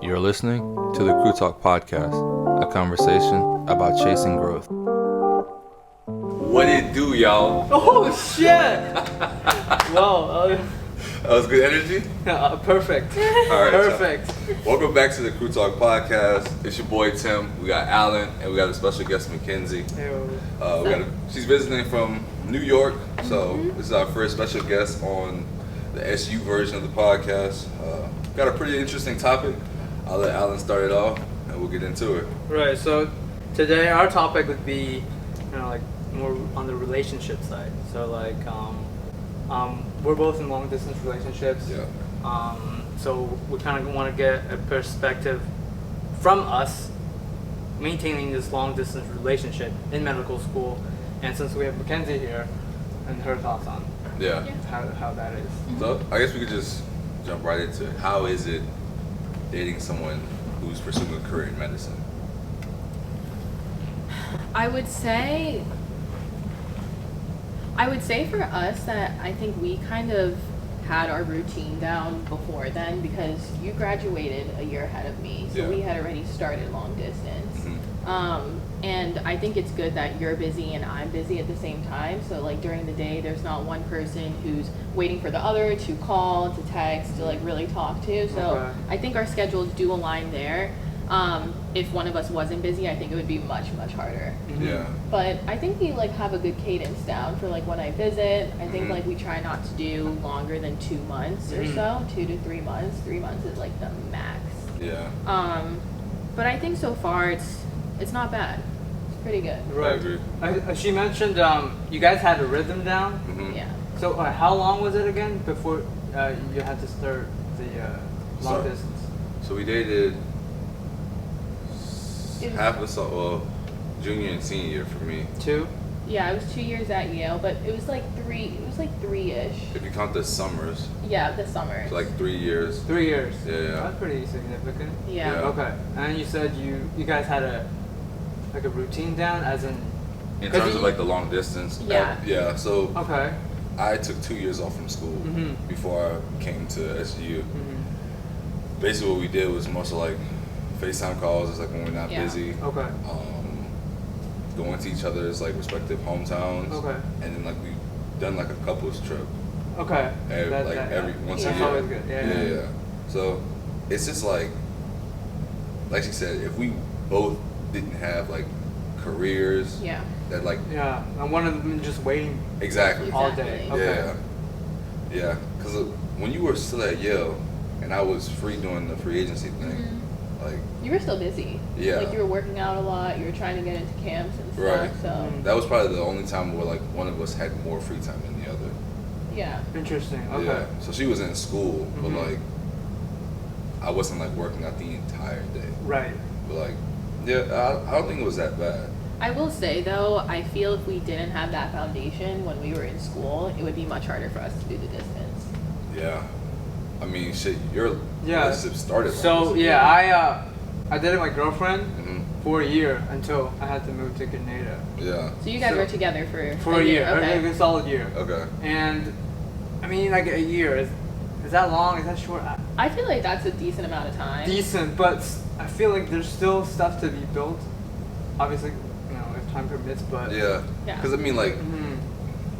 You're listening to the Crew Talk Podcast, a conversation about chasing growth. What it do, y'all? Oh shit! Wow, That was good energy? perfect. All right, Perfect. Welcome back to the Crew Talk Podcast. It's your boy Tim. We got Alan, and we got a special guest, Mackenzie. She's visiting from New York, so this is our first special guest on the SU version of the podcast. Got a pretty interesting topic. I'll let Alan start it off, and we'll get into it. Right. So today our topic would be, like more on the relationship side. So like, we're both in long distance relationships. Yeah. So we kind of want to get a perspective from us maintaining this long distance relationship in medical school, and since we have Mackenzie here, and her thoughts on how that is. So I guess we could just jump right into it. How is it dating someone who's pursuing a career in medicine? I would say for us that I think we kind of had our routine down before then, because you graduated a year ahead of me, so we had already started long distance. And I think it's good that you're busy and I'm busy at the same time, so like during the day there's not one person who's waiting for the other to call, to text, to like really talk to. So I think our schedules do align there. If one of us wasn't busy, I think it would be much harder. Yeah. But I think we like have a good cadence down for like when I visit. I think like we try not to do longer than 2 months or so, 2 to 3 months. 3 months is like the max. Yeah. But I think so far it's not bad. It's pretty good. Right. I agree. She mentioned you guys had a rhythm down. Yeah. So how long was it again before you had to start the long distance? So we dated half of junior and senior year for me. 2? Yeah, it was 2 years at Yale, but it was like 3. It was like 3-ish. If you count the summers. Yeah, the summer. It's like 3 years. 3 years. Yeah. That's pretty significant. Yeah. Okay. And you said you guys had a routine down, as in terms of like the long distance. Yeah. So okay. I took 2 years off from school before I came to SU. Basically, what we did was most of like FaceTime calls. It's like when we're not busy. Okay. Going to each other's like respective hometowns. Okay. And then like we've done like a couples trip. Okay. Every once a year. That's always good. Yeah. So it's just like she said, if we both didn't have like careers. Yeah. That like. Yeah. And one of them just waiting. Exactly. All day. Okay. Yeah. Because when you were still at Yale, and I was free doing the free agency thing. Like, you were still busy. Yeah. Like you were working out a lot. You were trying to get into camps and stuff. Right. So that was probably the only time where like one of us had more free time than the other. Yeah. Interesting. Okay. Yeah. So she was in school, but like I wasn't like working out the entire day. Right. But like, I don't think it was that bad. I will say though, I feel if we didn't have that foundation when we were in school, it would be much harder for us to do the distance. Yeah. I mean, shit, your relationship started. So I dated my girlfriend for a year until I had to move to Grenada. Yeah. So you guys were together for a year. Okay. Like a solid year. Okay. And I mean, like a year is that long? Is that short? I feel like that's a decent amount of time. Decent, but I feel like there's still stuff to be built. Obviously, if time permits, but yeah. Because I mean, like,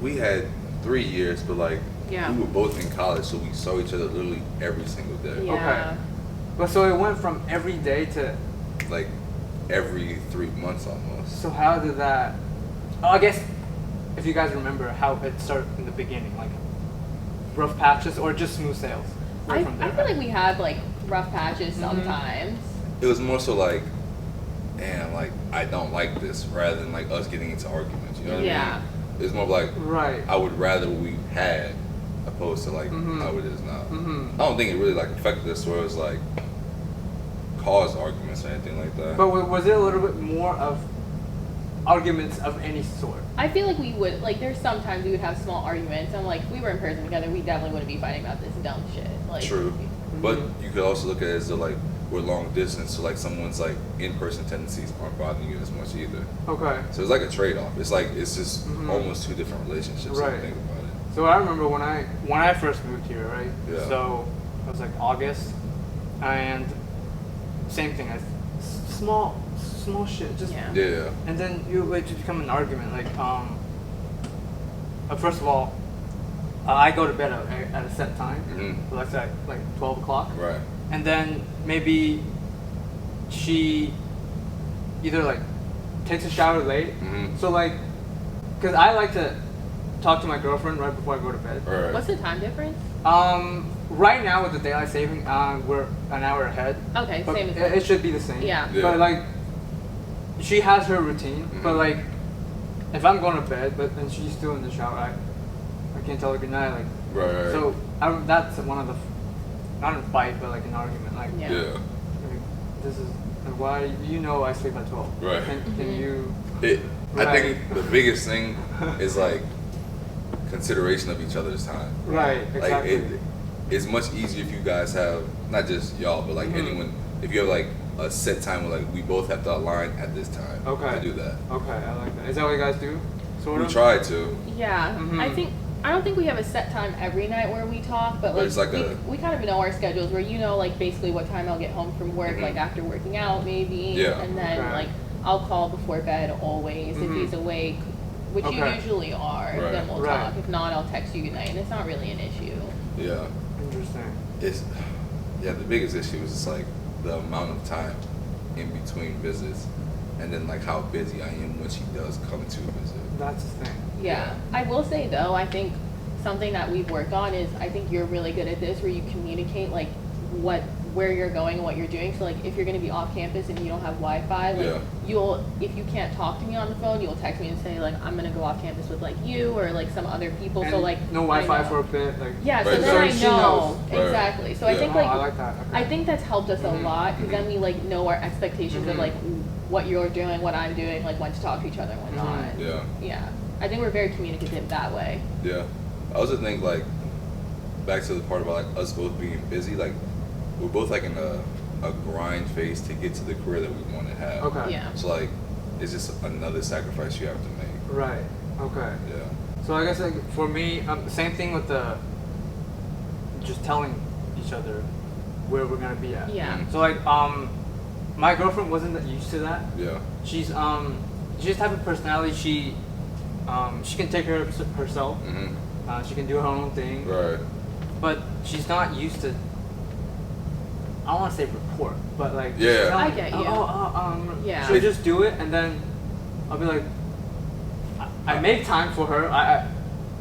we had 3 years, but like. Yeah. We were both in college, so we saw each other literally every single day. Yeah. Okay. But so it went from every day to like every 3 months almost. So how did that? I guess if you guys remember how it started in the beginning, like rough patches or just smooth sails. I feel like we had like rough patches sometimes. It was more so like, damn, like I don't like this, rather than like us getting into arguments. You know what I mean? It's more like I would rather we had. Opposed to like how it is now. I don't think it really like affected us where it was like caused arguments or anything like that. But was it a little bit more of arguments of any sort? I feel like we would, like there's sometimes we would have small arguments and like if we were in person together we definitely wouldn't be fighting about this dumb shit. Like, true. But you could also look at it as though like we're long distance, so like someone's like in-person tendencies aren't bothering you as much either. Okay. So it's like a trade-off. It's like it's just almost two different relationships. Right. If you think about it. So I remember when I first moved here, right? Yeah. So it was like August, and same thing as small shit. Just Yeah. and then it just become an argument. Like first of all, I go to bed at a set time. Mm-hmm. Let's say like 12 o'clock. Right. And then maybe she either like takes a shower late. Mm-hmm. So like, cause I like to talk to my girlfriend right before I go to bed. Right. What's the time difference? Right now with the daylight saving, we're an hour ahead. Okay, But same as it should be the same. Yeah. But like, she has her routine. Mm-hmm. But like, if I'm going to bed, but then she's still in the shower, I can't tell her goodnight. Like, Right. so that's one of the, not a fight, but like an argument. Like, Yeah. Yeah. like, this is like, why I sleep at 12. Right. Can you? I think the biggest thing is like consideration of each other's time. Right. Exactly. Like it's much easier if you guys have not just y'all, but like anyone. If you have like a set time where like we both have to align at this time. Okay. To do that. Okay, I like that. Is that what you guys do? Sort We of. try to. Yeah, Mhm. I don't think we have a set time every night where we talk, but But it's like we kind of know our schedules where like basically what time I'll get home from work, like after working out maybe, Yeah. and then Okay. like I'll call before bed always if he's awake, which you Okay. usually are. Right. Then we'll Right. talk. If not, I'll text you goodnight, and it's not really an issue. Yeah. Interesting. The biggest issue is just like the amount of time in between visits, and then like how busy I am when she does come to visit. That's the thing. Yeah. I will say though, I think something that we've worked on is I think you're really good at this where you communicate like where you're going and what you're doing. So like if you're gonna be off campus and you don't have Wi-Fi, like if you can't talk to me on the phone, you'll text me and say like I'm gonna go off campus with like you or like some other people. And so like no Wi-Fi for a bit. Like yeah, so Right, then so I she know knows. Right. exactly. So I think I like that. Okay. I think that's helped us a lot because then we like know our expectations of like what you're doing, what I'm doing, like when to talk to each other and when not. Yeah. Yeah, I think we're very communicative that way. Yeah. I also think like back to the part about like us both being busy, like we're both like in a grind phase to get to the career that we want to have. Okay. Yeah. So like it's just another sacrifice you have to make. Right. Okay. Yeah. So I guess like for me, same thing with the just telling each other where we're gonna be at. Yeah. So like my girlfriend wasn't that used to that. Yeah. She's the type of personality she can take care of herself. She can do her own thing. Right. But she's not used to. I don't want to say report, but like Yeah. I get you. Yeah. She'll just do it, and then I'll be like, I make time for her.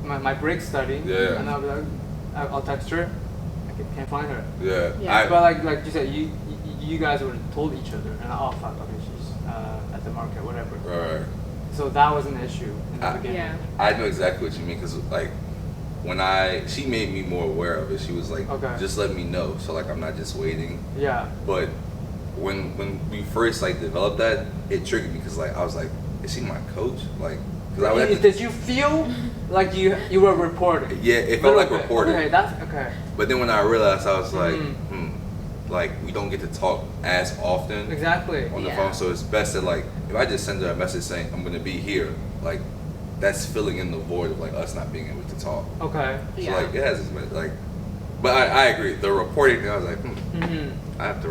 My break studying. Yeah. And I'll be like, I'll text her. I can't find her. Yeah. Yeah. But like you said, you guys would have told each other, and oh fuck, okay, she's at the market, whatever. Right. So that was an issue in the beginning. Yeah. I know exactly what you mean because like when she made me more aware of it. She was like, Okay. just let me know, so like I'm not just waiting. Yeah. But when we first like developed that, it triggered me because like I was like, is she my coach? Like, because I would have to, Did you feel like you were reporting? yeah, it felt like Little bit. reporting. Okay, that's okay. But then when I realized, I was like, Mhm. like we don't get to talk as often Exactly. on the Yeah. phone, so it's best that like if I just send her a message saying I'm gonna be here, like that's filling in the void of like us not being able to talk. Okay. So Yeah. like it has its like, but I agree. The reporting thing, I was like, I have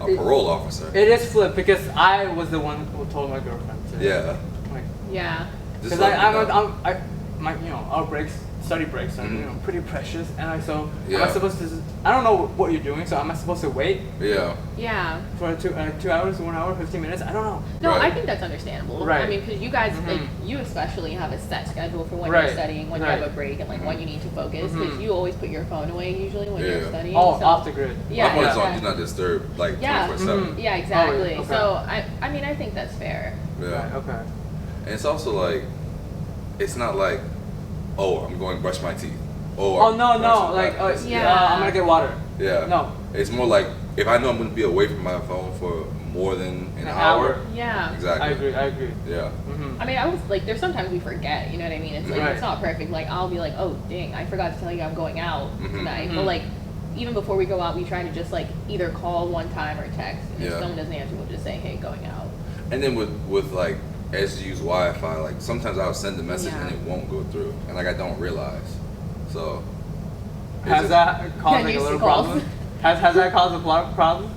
a parole officer. It is flipped because I was the one who told my girlfriend to. Yeah. Like, Yeah. Just because let me know. my our breaks, study breaks are pretty precious, and am Yeah. I supposed to? I don't know what you're doing, so am I supposed to wait Yeah. Yeah. for 2 hours, 1 hour, 15 minutes? I don't know. No, Right. I think that's understandable. Right. I mean, because you guys, like, you especially have a set schedule for when you're Right. studying, when you Right. have a break, and like when you need to focus. Because Mhm. you always put your phone away usually when you're Yeah. studying. Oh, so, off the grid. Yeah. My phone is on yeah. do not disturb like Yeah. 24/7. Yeah, exactly. Oh, okay. So I mean, I think that's fair. Yeah. Right, okay. And it's also like, it's not like, oh, I'm going to brush my teeth. Oh no, I'm no, brushing like my- Yeah. I'm gonna get water. yeah. No. It's more like if I know I'm going to be away from my phone for more than an hour. Yeah. Exactly. I agree. Yeah. Mm-hmm. I mean, I was like, there's sometimes we forget, you know what I mean? It's like, Right. it's not perfect. Like, I'll be like, oh, dang, I forgot to tell you I'm going out tonight. Mhm. But like, even before we go out, we try to just like either call one time or text. And if Yeah. someone doesn't answer, we'll just say, hey, going out. And then with like SGU's Wi-Fi, like sometimes I'll send a message Yeah. and it won't go through, and like I don't realize. So it's Has just- that caused Yeah, like a used little to calls. problem? Has that caused a problem?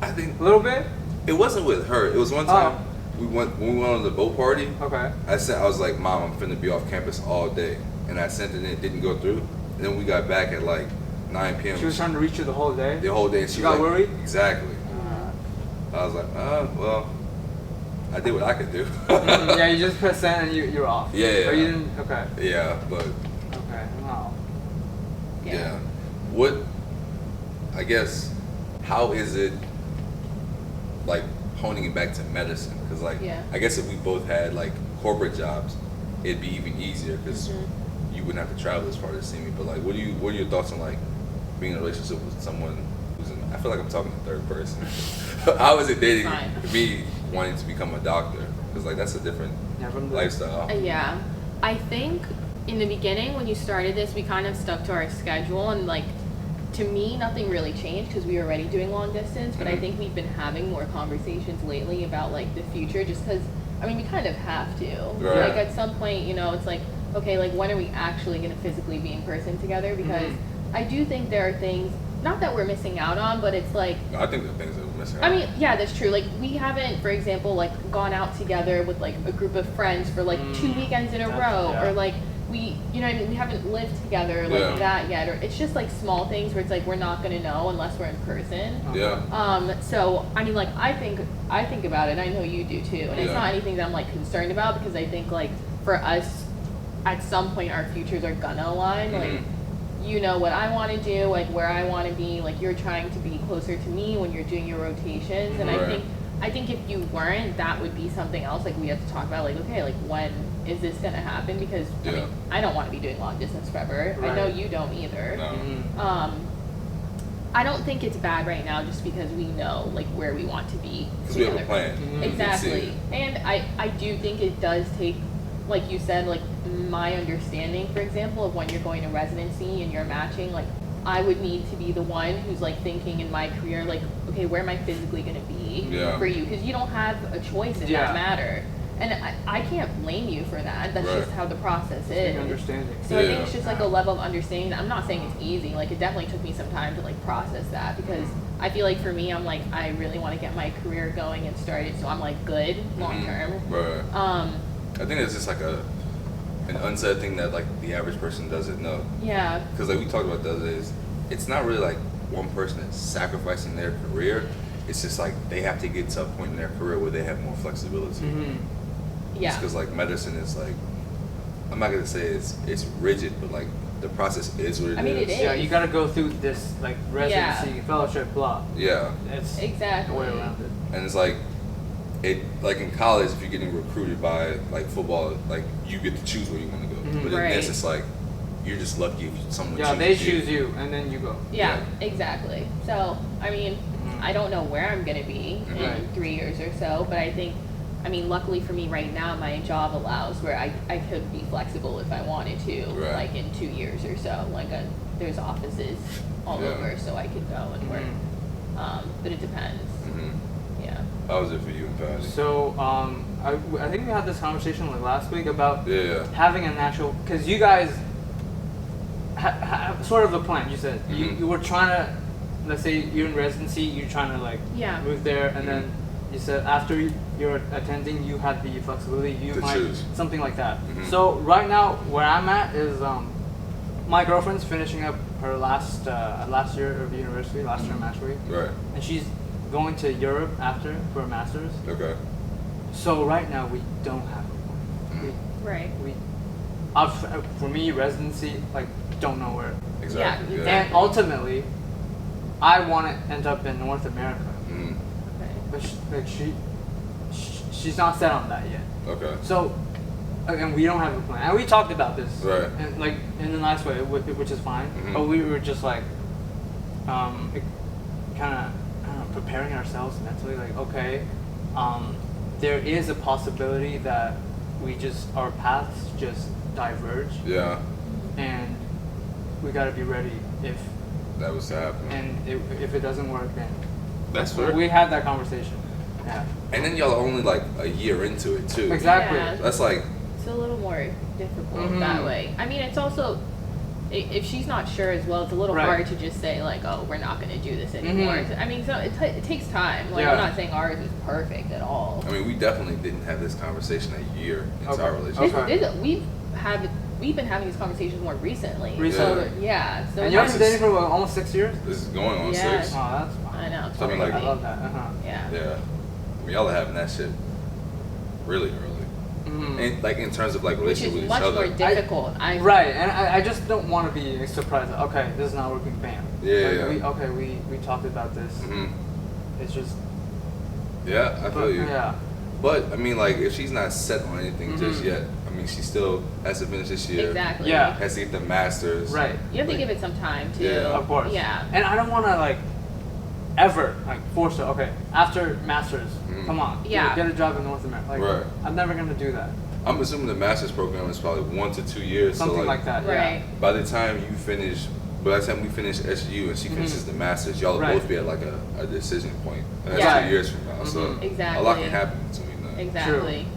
I think A little bit? it wasn't with her. It was one time when we went on the boat party. Okay. I was like, Mom, I'm finna be off campus all day, and I sent it and it didn't go through. And then we got back at like 9 p.m. She was trying to reach you the whole day? The whole day. And she got was like, worried? Exactly. I was like, well, I did what I could do. Yeah, you just press send and you're off. Yeah. Or you didn't, okay. Yeah, but. Okay, wow. Yeah. What, I guess, how is it, like, honing it back to medicine? Because, like, I guess if we both had, like, corporate jobs, it'd be even easier because you wouldn't have to travel as far to see me. But, like, what are your thoughts on, like, being in a relationship with someone who's in, I feel like I'm talking in third person. How is it dating me wanting to become a doctor? Because, like, that's a different lifestyle. Yeah. I think in the beginning when you started this, we kind of stuck to our schedule, and like to me nothing really changed because we were already doing long distance, but I think we've been having more conversations lately about like the future, just because I mean we kind of have to. Right. Like at some point, you know, it's like, okay, like when are we actually going to physically be in person together? Because I do think there are things, not that we're missing out on, but it's like, I think there are things that we're missing out I on. mean, yeah, that's true. Like, we haven't, for example, like, gone out together with, like, a group of friends for, like, 2 weekends in a row. Yeah. Or, like, we, you know what I mean? We haven't lived together like that yet. Or it's just, like, small things where it's, like, we're not going to know unless we're in person. Yeah. So, I mean, like, I think about it. I know you do, too. And it's not anything that I'm, like, concerned about because I think, like, for us, at some point, our futures are going to align. Like, you know what I want to do, like where I want to be, like you're trying to be closer to me when you're doing your rotations, and I think if you weren't, that would be something else. Like we have to talk about, like, okay, like when is this gonna happen? Because I mean, I don't want to be doing long distance forever. I know you don't either. No. I don't think it's bad right now, just because we know like where we want to be. Because we have a plan. Exactly, and I do think it does take, like you said, like my understanding, for example, of when you're going to residency and you're matching, like I would need to be the one who's like thinking in my career, like, okay, where am I physically going to be for you? Because you don't have a choice in that matter. And I can't blame you for that. That's just how the process is. Understanding. So I think it's just like a level of understanding. I'm not saying it's easy. Like it definitely took me some time to like process that, because I feel like for me, I'm like, I really want to get my career going and started, so I'm like good long term. I think it's just like an unsaid thing that like the average person doesn't know. Yeah. Because like we talked about the other days, it's not really like one person that's sacrificing their career. It's just like they have to get to a point in their career where they have more flexibility. Yeah. Just because like medicine is like, I'm not gonna say it's rigid, but like the process is what it is. I mean, it is. Yeah, you gotta go through this like residency, fellowship, blah. Yeah. It's exactly the way around it. And it's like, like in college, if you're getting recruited by like football, like you get to choose where you want to go. But in this, it's like you're just lucky if someone chooses you. Yeah, they choose you and then you go. Yeah, exactly. So I mean, I don't know where I'm gonna be in 3 years or so, but I think, I mean, luckily for me right now, my job allows where I could be flexible if I wanted to, like in 2 years or so. Like there's offices all over, so I could go and work. But it depends. Yeah. How was it for you and Patty? So I think we had this conversation like last week about having an actual, because you guys have sort of a plan. You said you were trying to, let's say you're in residency, you're trying to like move there, and then you said after you're attending, you had the flexibility, you might choose. Something like that. So right now, where I'm at is my girlfriend's finishing up her last year of university, last term actually, and she's going to Europe after for a master's. Okay. So right now we don't have a plan. For me, residency, like, don't know where. Exactly. And ultimately, I want to end up in North America. But she's not set on that yet. Okay. So, and we don't have a plan. And we talked about this. And like in a nice way, which is fine. But we were just like, kind of preparing ourselves mentally. Like, okay, there is a possibility that our paths just diverge. Yeah. And we gotta be ready if that was to happen. And if it doesn't work, then that's fair. We had that conversation. Yeah. And then y'all are only like a year into it too. Exactly. Yeah. That's like, it's a little more difficult that way. I mean, it's also, if she's not sure as well, it's a little hard to just say like, oh, we're not going to do this anymore. I mean, so it takes time. Like, I'm not saying ours is perfect at all. I mean, we definitely didn't have this conversation a year into our relationship. We've been having these conversations more recently. Recently? So, yeah. So and you've been dating for almost 6 years? This is going on 6. Oh, that's fine. I know. So, I mean, like, I love that. Yeah. Yeah. I mean, y'all are having that shit really early. And, like, in terms of, like, relationship with each other. Which is much more difficult. Right, and I just don't want to be surprised. Okay, this is not working, bam. Yeah, we talked about this. It's just... Yeah, I feel you. Yeah. But, I mean, like, if she's not set on anything just yet, I mean, she still has to finish this year. Exactly. Yeah. Has to get the masters. Right. You have to give it some time, too. Yeah. Of course. Yeah. And I don't want to, like, ever, like, force her, okay, after masters, come on. Yeah. Get a job in North America. Like, I'm never going to do that. I'm assuming the master's program is probably 1 to 2 years. Something so like that, right. By the time we finish SU and she finishes the masters, y'all will both be at like a decision point. And that's 2 years from now. So exactly. a lot can happen between that. Exactly. True.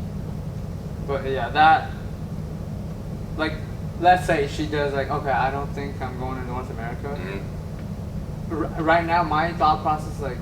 But yeah, that, like, let's say she does like, okay, I don't think I'm going to North America. Right now, my thought process is like,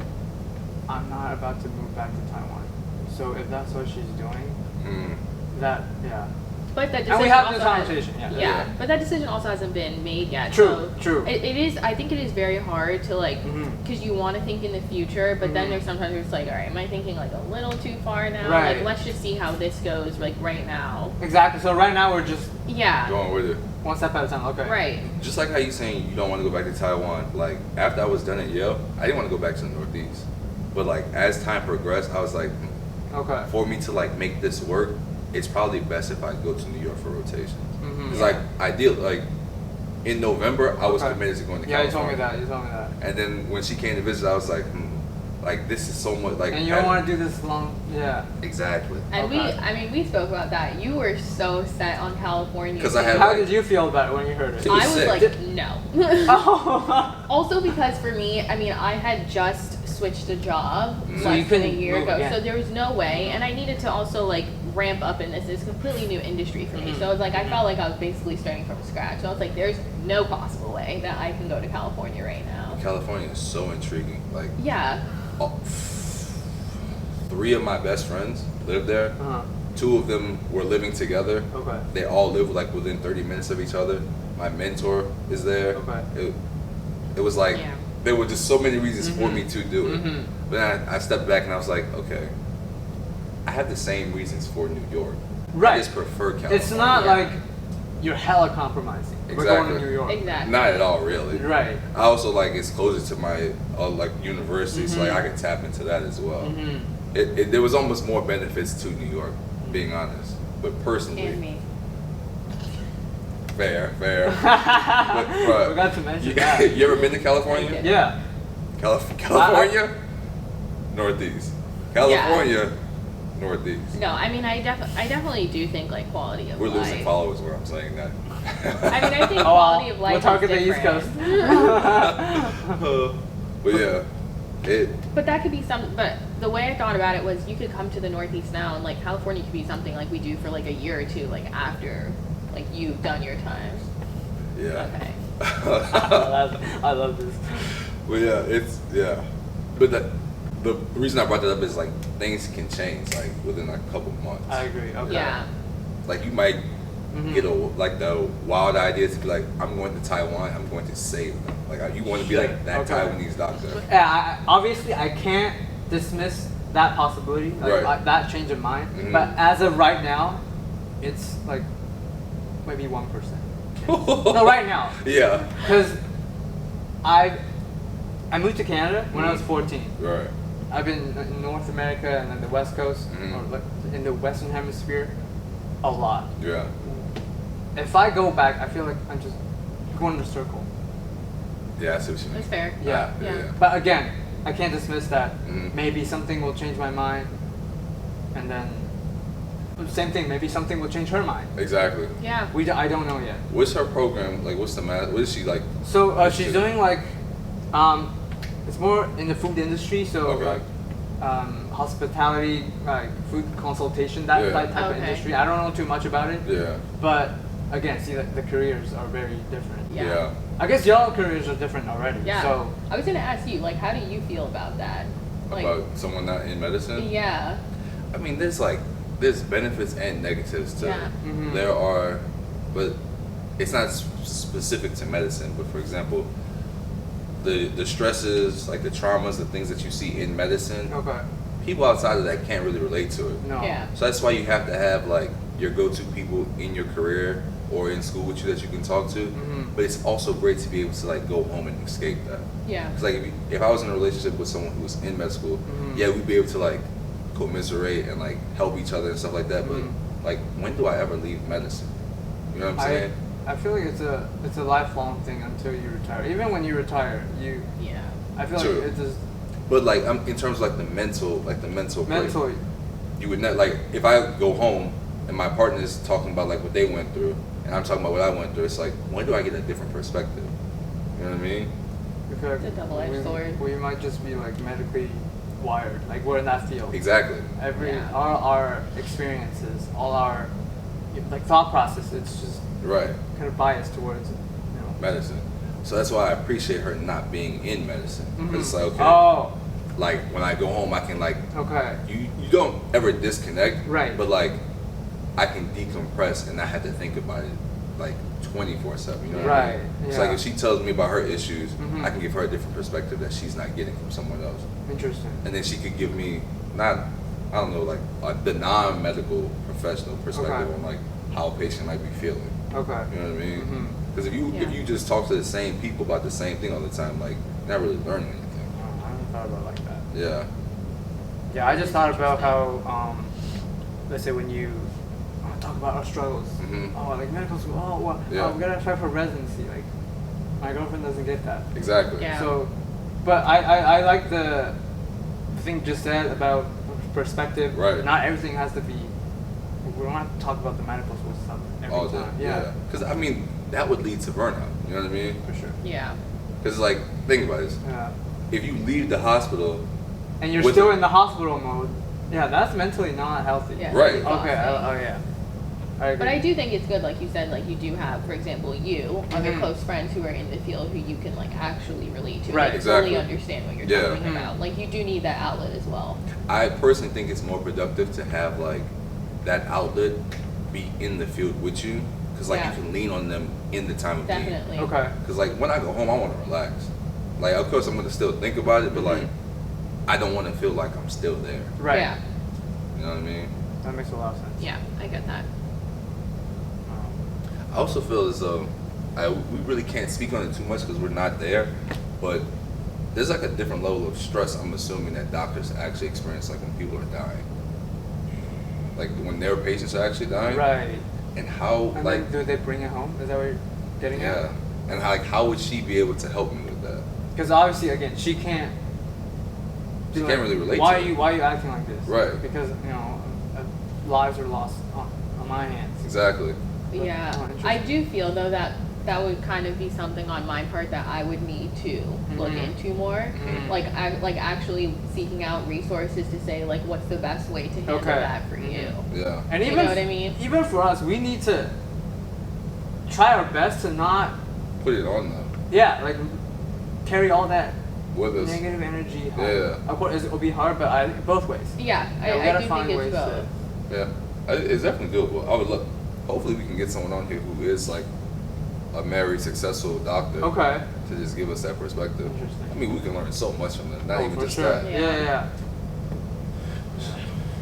I'm not about to move back to Taiwan. So if that's what she's doing, that, yeah. But that decision and we have this conversation, yeah. But that decision also hasn't been made yet. True, so true. It is. I think it is very hard to like, because you want to think in the future, but then there's sometimes where it's like, all right, am I thinking like a little too far now? Right. Like, let's just see how this goes, like right now. Exactly. So right now we're just going with it. One step at a time. Okay. Right. Just like how you saying you don't want to go back to Taiwan. Like after I was done at Yale, I didn't want to go back to the Northeast. But like as time progressed, I was like, okay, for me to like make this work, it's probably best if I go to New York for rotations. It's like ideal. Like in November, I was committed to going to California. Yeah, you told me that. And then when she came to visit, I was like this is so much like. And you don't want to do this long. Yeah. Exactly. And we spoke about that. You were so set on California. Because I had. How did you feel about it when you heard it? I was like, no. Also because for me, I mean, I had just switched a job less than a year ago, so there was no way, and I needed to also like ramp up in this. It's a completely new industry for me, so it's like I felt like I was basically starting from scratch. So I was like, there's no possible way that I can go to California right now. California is so intriguing. Like 3 of my best friends live there. 2 of them were living together. Okay. They all live like within 30 minutes of each other. My mentor is there. Okay. It was like there were just so many reasons for me to do it. But then I stepped back and I was like, okay, I have the same reasons for New York. Right. I just prefer California. It's not like you're hella compromising. Exactly. We're going to New York. Exactly. Not at all, really. Right. I also like it's closer to my like university, so like I can tap into that as well. There was almost more benefits to New York, being honest. But personally, And me. Fair. But, bro, forgot to mention that. You ever been to California? Yeah. California, Northeast. California, Northeast. No, I mean, I definitely do think like quality of We're life. losing followers where I'm saying that. I mean, I think quality of life we'll target is the East Coast. But yeah, But that could be but the way I thought about it was you could come to the Northeast now and like California could be something like we do for like a year or two, like after like you've done your time. Yeah. Okay. I love this. But But the reason I brought that up is like things can change like within like a couple months. I agree. Okay. Yeah. Like you might get the wild idea to be like, I'm going to Taiwan, I'm going to save them. Like you want to be like that Taiwanese doctor. Yeah, obviously I can't dismiss that possibility, like that change of mind. But as of right now, it's like maybe 1%. No, right now. Yeah. Because I moved to Canada when I was 14. Right. I've been in North America and then the West Coast, or like in the Western Hemisphere, a lot. Yeah. If I go back, I feel like I'm just going in a circle. Yeah, I see what you mean. That's fair. Yeah. But again, I can't dismiss that. Maybe something will change my mind, and then same thing. Maybe something will change her mind. Exactly. Yeah. I don't know yet. What's her program? Like, what's the math? What is she like? So she's doing like, it's more in the food industry. So like, hospitality, like food consultation, that type of industry. I don't know too much about it. Yeah. But again, see, the careers are very different. Yeah. I guess your careers are different already. Yeah. So I was gonna ask you, like, how do you feel about that? Like, About someone not in medicine? yeah. I mean, there's benefits and negatives to Yeah. it. Mhm. There are, but it's not specific to medicine. But for example, the stresses, like the traumas, the things that you see in medicine, okay. people outside of that can't really relate to it. No. Yeah. So that's why you have to have like your go-to people in your career or in school with you that you can talk to. Mhm. But it's also great to be able to like go home and escape that. Yeah. Because like if I was in a relationship with someone who was in med school, Mhm. yeah, we'd be able to like commiserate and like help each other and stuff like that. Mhm. But like, when do I ever leave medicine? You know what I'm saying? I feel like it's a lifelong thing until you retire. Even when you retire, Yeah. I feel True. like it just But like, in terms of like the mental break, mentally. you would not like if I go home and my partner's talking about like what they went through and I'm talking about what I went through. It's like, when do I get a different perspective? You know what I mean? I feel like It's a double-edged sword. We might just be like medically wired, like we're in that field. Exactly. Yeah. All our experiences, all our like thought process, it's just Right. kind of biased towards Medicine. So that's why I appreciate her not being in medicine. 'Cause it's like, okay, Oh, like when I go home, I can like okay. you don't ever disconnect, Right. But like I can decompress and not have to think about it like 24/7. You know what I mean? Right, It's yeah. like if she tells me about her issues, Mhm. I can give her a different perspective that she's not getting from someone else, Interesting. and then she could give me I don't know, like the non-medical professional perspective Okay. on like how a patient might be feeling. Okay. You know what I mean? Mhm. Because if you just talk to the same people about the same thing all the time, like you're not really learning anything. Oh, I haven't thought about it like that. Yeah. Yeah, I just thought about how, let's say when you talk about our struggles. Mhm. Oh, like medical school. Oh, well, Yeah. we gotta try for residency. Like, my girlfriend doesn't get that. Exactly. Yeah. So, but I like the thing just said about perspective. Right. Not everything has to be. We don't have to talk about the medical school stuff every All day. time. Yeah. Because I mean, that would lead to burnout. You know what I mean? For sure. Yeah. Because like, think about this. Yeah. If you leave the hospital, And you're with still the- in the hospital mode. Yeah, that's mentally not healthy. Yeah. Right. it's Okay. exhausting. Oh yeah. I agree. But I do think it's good, like you said, like you do have, for example, you, other Mhm. close friends who are in the field who you can like actually relate to, Right. like Exactly. fully understand what you're Yeah. talking Mhm. about. Like you do need that outlet as well. I personally think it's more productive to have like that outlet be in the field with you. Because like Yeah. you can lean on them in the time of need. Definitely. Okay. Because like when I go home, I want to relax. Like of course I'm gonna still think about it, but like Mhm. I don't want to feel like I'm still there. Right. Yeah. You know what I mean? That makes a lot of sense. Yeah, I get that. I also feel as though we really can't speak on it too much because we're not there, but there's like a different level of stress I'm assuming that doctors actually experience like when people are dying. Like when their patients are actually dying. Right. And how And like then do they bring it home? Is that what you're getting yeah. at? And how would she be able to help me with that? Because obviously, again, she can't. She do can't it. really relate Why to are it. you Why are you acting like this? Right. Because lives are lost on my hands. Exactly. Yeah, Oh, interesting. I do feel though that that would kind of be something on my part that I would need to look Mhm. into more. Mhm. Like actually seeking out resources to say like what's the best way to handle Okay. that for Mhm. you. Yeah. And You even know what I mean? even for us, we need to try our best to not, Put it on them. like carry all that With us. negative energy home. Yeah. Of course, it'll be hard, but I both ways. Yeah, Yeah, we I gotta do find think ways it's both. Yeah. It's definitely doable. I would love. Hopefully, we can get someone on here who is like a married, successful doctor. Okay. To just give us that perspective. Interesting. I mean, we can learn so much from them. Not Oh, even for just sure. that. Yeah.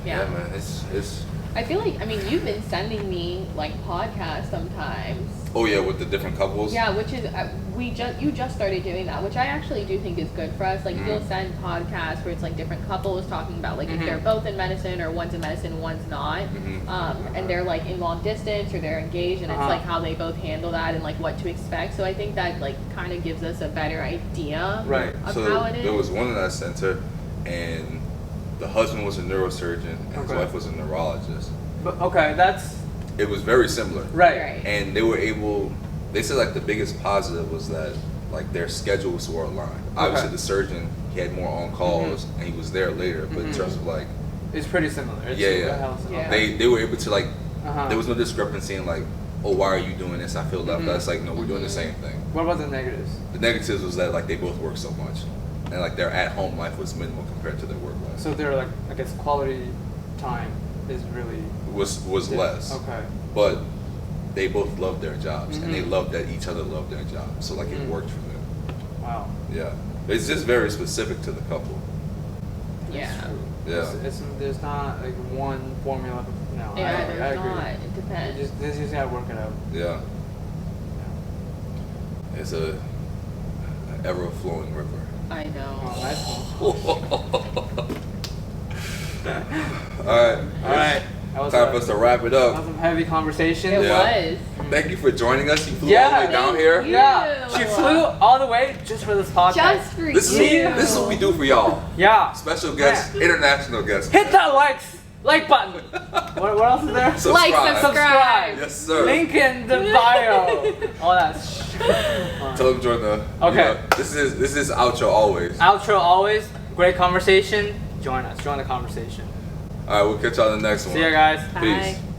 Yeah. Man. It's. I feel like you've been sending me like podcasts sometimes. Oh yeah, with the different couples. Yeah, which is you just started doing that, which I actually do think is good for us. Like you'll Mhm. send podcasts where it's like different couples talking about like if Mhm. they're both in medicine or one's in medicine, one's not, Mhm. and they're like in long distance or they're engaged, and Uh-huh. it's like how they both handle that and like what to expect. So I think that like kind of gives us a better idea Right. of So how it is. there was one that I sent her, and the husband was a neurosurgeon and his Okay. wife was a neurologist. But okay, that's It was very similar. right. And they were able. They said like the biggest positive was that like their schedules were aligned. Obviously, the surgeon he had more on calls and he was there later. But in Mhm. terms of like It's pretty similar. It's Yeah. the hell is it? Yeah. they were able to like Uh-huh. there was no discrepancy in like oh, why are you doing this? I feel left. That's like, no, we're doing the same thing. What about the negatives? The negatives was that like they both work so much, and like their at-home life was minimal compared to their work life. So their like, I guess, quality time is really Was less. Okay. But they both loved their jobs, and they loved that each other loved their jobs. So like it worked for them. Wow. Yeah. It's just very specific to the couple. Yeah. Yeah. There's not like one formula. No. Yeah, I there's agree. not. It depends. They just gotta work it out. Yeah. It's a ever-flowing river. I know. Oh, nice one. All right. All right. That was Time for us to wrap it That was up. some heavy conversation. It Yeah. was. Thank you for joining us. You flew Yeah. all the way down Thank here. you. Yeah. She flew all the way just for this podcast. Just for This you. is what we do for y'all. Yeah. Special guests, international guests. Hit that like button. what else is there? Subscribe. Like, subscribe. Yes, sir. Link in the bio. All that shit. Tell them join the. Okay. This is outro always. Outro always. Great conversation. Join us. Join the conversation. All right, we'll catch y'all in the next one. See ya, guys. Peace. Bye.